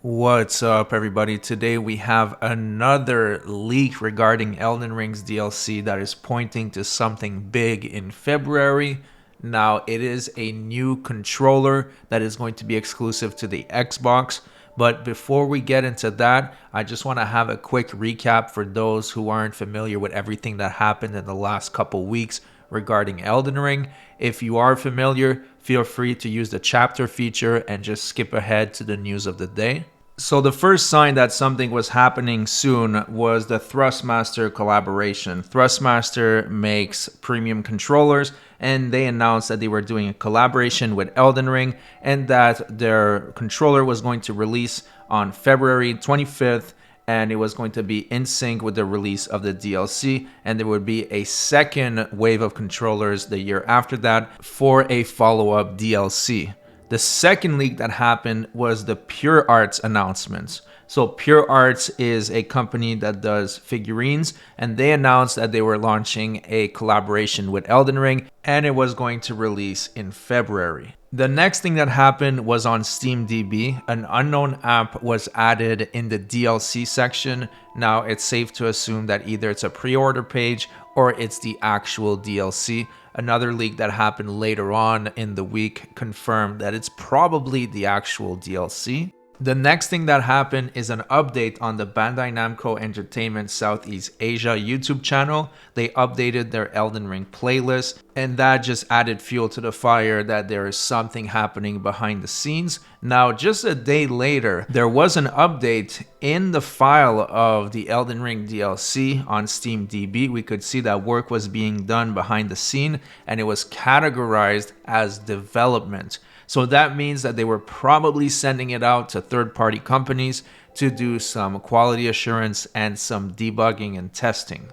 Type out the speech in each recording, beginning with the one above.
What's up, everybody? Today we have another leak regarding Elden Ring's DLC that is pointing to something big in February. Now, it is a new controller that is going to be exclusive to the Xbox. But before we get into that, I just want to have a quick recap for those who aren't familiar with everything that happened in the last couple weeks regarding Elden Ring. If you are familiar, feel free to use the chapter feature and just skip ahead to the news of the day. So the first sign that something was happening soon was the Thrustmaster collaboration. Thrustmaster makes premium controllers, and they announced that they were doing a collaboration with Elden Ring and that their controller was going to release on February 25th, and it was going to be in sync with the release of the DLC, and there would be a second wave of controllers the year after that for a follow-up DLC. The second leak that happened was the Pure Arts announcements. So Pure Arts is a company that does figurines, and they announced that they were launching a collaboration with Elden Ring, and it was going to release in February. The next thing that happened was on SteamDB. An unknown app was added in the DLC section. Now it's safe to assume that either it's a pre-order page or it's the actual DLC. Another leak that happened later on in the week confirmed that it's probably the actual DLC. The next thing that happened is an update on the Bandai Namco Entertainment Southeast Asia YouTube channel. They updated their Elden Ring playlist, and that just added fuel to the fire that there is something happening behind the scenes. Now, just a day later, there was an update in the file of the Elden Ring DLC on SteamDB. We could see that work was being done behind the scene, and it was categorized as development. So that means that they were probably sending it out to third-party companies to do some quality assurance and some debugging and testing.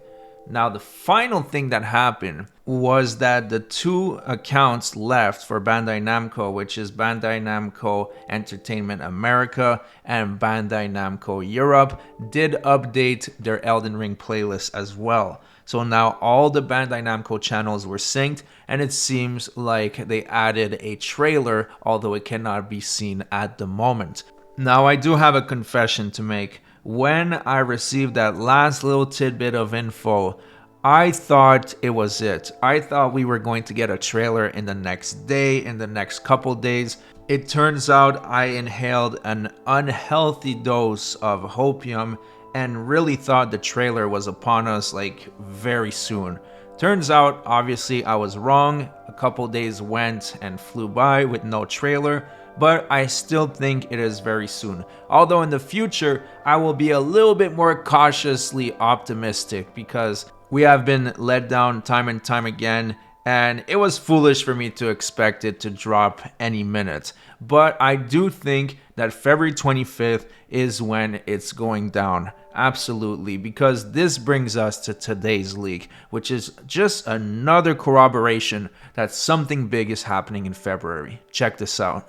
Now, the final thing that happened was that the two accounts left for Bandai Namco, which is Bandai Namco Entertainment America and Bandai Namco Europe, did update their Elden Ring playlist as well. So now all the Bandai Namco channels were synced, and it seems like they added a trailer, although it cannot be seen at the moment. Now, I do have a confession to make. When I received that last little tidbit of info, I thought it was it. I thought we were going to get a trailer in the next day, in the next couple days. It turns out I inhaled an unhealthy dose of hopium and really thought the trailer was upon us like very soon. Turns out, obviously, I was wrong. A couple days went and flew by with no trailer, but I still think it is very soon. Although in the future, I will be a little bit more cautiously optimistic because we have been let down time and time again, and it was foolish for me to expect it to drop any minute. But I do think that February 25th is when it's going down. Absolutely, because this brings us to today's leak, which is just another corroboration that something big is happening in February. Check this out.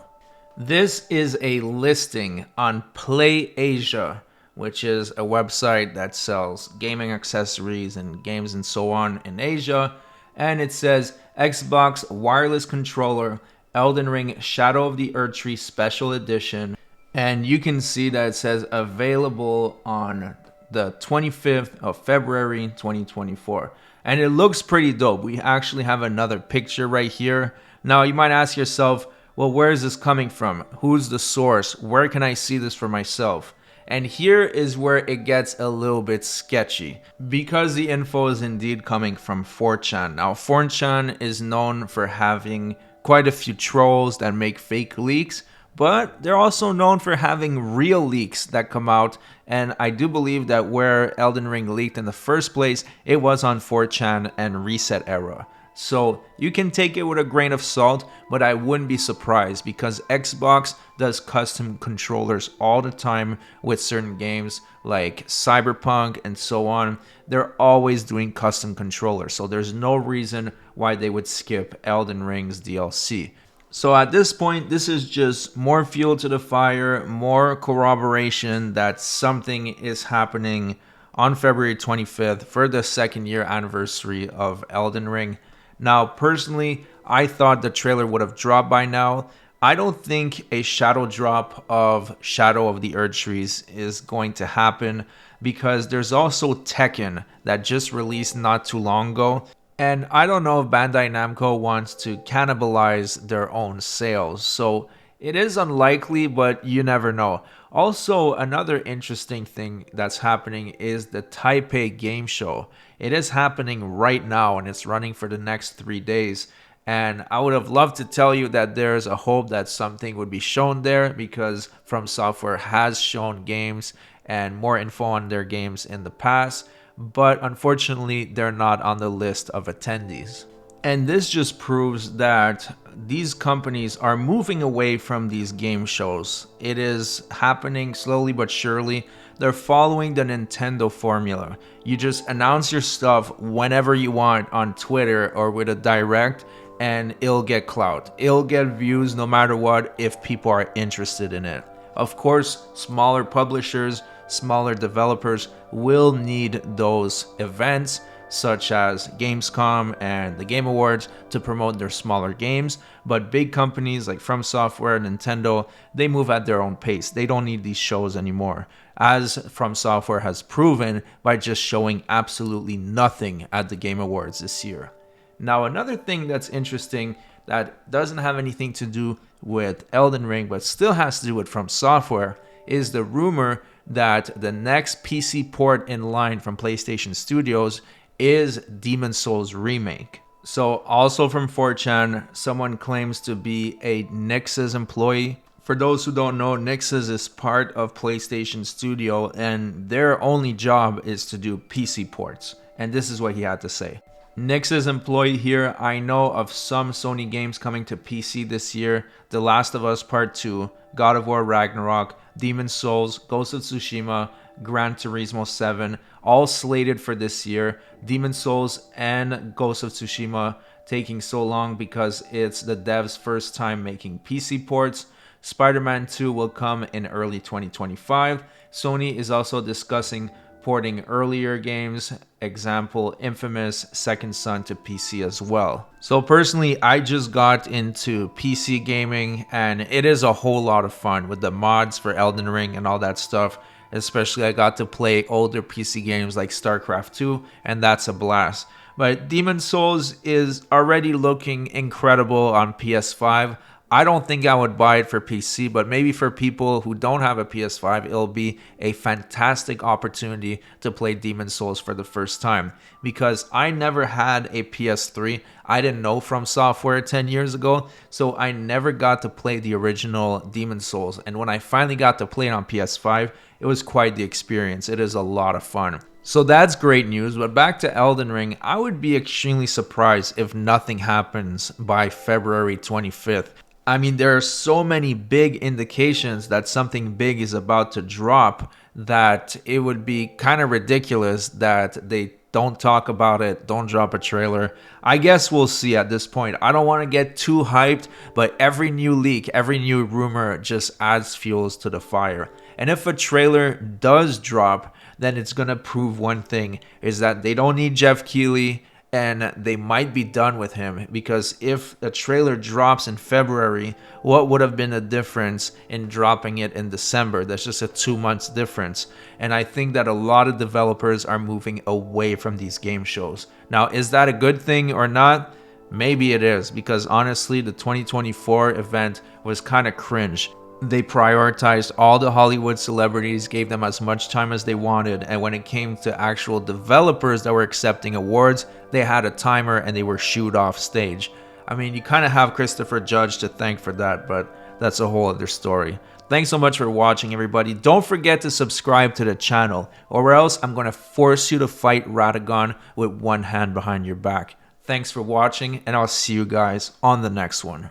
This is a listing on Play Asia, which is a website that sells gaming accessories and games and so on in Asia. And it says Xbox wireless controller, Elden Ring Shadow of the Erdtree Special Edition. And you can see that it says available on the 25th of February 2024. And it looks pretty dope. We actually have another picture right here. Now you might ask yourself, well, where is this coming from? Who's the source? Where can I see this for myself? And here is where it gets a little bit sketchy, because the info is indeed coming from 4chan. Now, 4chan is known for having quite a few trolls that make fake leaks, but they're also known for having real leaks that come out. And I do believe that where Elden Ring leaked in the first place, it was on 4chan and Reset Era. So you can take it with a grain of salt, but I wouldn't be surprised because Xbox does custom controllers all the time with certain games like Cyberpunk and so on. They're always doing custom controllers, so there's no reason why they would skip Elden Ring's DLC. So at this point, this is just more fuel to the fire, more corroboration that something is happening on February 25th for the second year anniversary of Elden Ring. Now, personally, I thought the trailer would have dropped by now, I don't think a shadow drop of Shadow of the Erdtrees is going to happen because there's also Tekken that just released not too long ago. And I don't know if Bandai Namco wants to cannibalize their own sales. So it is unlikely, but you never know. Also, another interesting thing that's happening is the Taipei Game Show. It is happening right now and it's running for the next 3 days. And I would have loved to tell you that there's a hope that something would be shown there because From Software has shown games and more info on their games in the past, but unfortunately, they're not on the list of attendees. And this just proves that these companies are moving away from these game shows. It is happening slowly but surely. They're following the Nintendo formula. You just announce your stuff whenever you want on Twitter or with a direct, and it'll get clout. It'll get views no matter what if people are interested in it. Of course, smaller publishers, smaller developers will need those events such as Gamescom and the Game Awards to promote their smaller games, but big companies like From Software, Nintendo, they move at their own pace. They don't need these shows anymore, as From Software has proven by just showing absolutely nothing at the Game Awards this year. Now, another thing that's interesting that doesn't have anything to do with Elden Ring, but still has to do with From Software, is the rumor that the next PC port in line from PlayStation Studios is Demon Souls Remake. So, also from 4chan, someone claims to be a Nix's employee. For those who don't know, Nix's is part of PlayStation Studio, and their only job is to do PC ports. And this is what he had to say. Nix's employee here, I know of some Sony games coming to PC this year. The Last of Us Part 2, God of War Ragnarok, Demon Souls, Ghost of Tsushima, Gran Turismo 7, all slated for this year. Demon Souls and Ghost of Tsushima taking so long because it's the devs' first time making PC ports. Spider-Man 2 will come in early 2025. Sony is also discussing porting earlier games, example Infamous Second Son to PC as well. So personally, I just got into PC gaming and it is a whole lot of fun with the mods for Elden Ring and all that stuff. Especially I got to play older PC games like StarCraft 2 and that's a blast. But Demon Souls is already looking incredible on PS5. I don't think I would buy it for PC, but maybe for people who don't have a PS5, it'll be a fantastic opportunity to play Demon Souls for the first time. Because I never had a PS3. I didn't know From Software 10 years ago, so I never got to play the original Demon Souls. And when I finally got to play it on PS5, it was quite the experience. It is a lot of fun. So that's great news, but back to Elden Ring, I would be extremely surprised if nothing happens by February 25th. I mean, there are so many big indications that something big is about to drop that it would be kind of ridiculous that they don't talk about it, don't drop a trailer. I guess we'll see at this point. I don't want to get too hyped, but every new leak, every new rumor just adds fuels to the fire. And if a trailer does drop, then it's going to prove one thing, is that they don't need Jeff Keighley, and they might be done with him, because if a trailer drops in February, what would have been the difference in dropping it in December? That's just a 2 months difference. And I think that a lot of developers are moving away from these game shows. Now, is that a good thing or not? Maybe it is, because honestly, the 2024 event was kind of cringe. They prioritized all the Hollywood celebrities, gave them as much time as they wanted, and when it came to actual developers that were accepting awards, they had a timer and they were shooed off stage. I mean, you kind of have Christopher Judge to thank for that, but that's a whole other story. Thanks so much for watching, everybody. Don't forget to subscribe to the channel, or else I'm going to force you to fight Radagon with one hand behind your back. Thanks for watching, and I'll see you guys on the next one.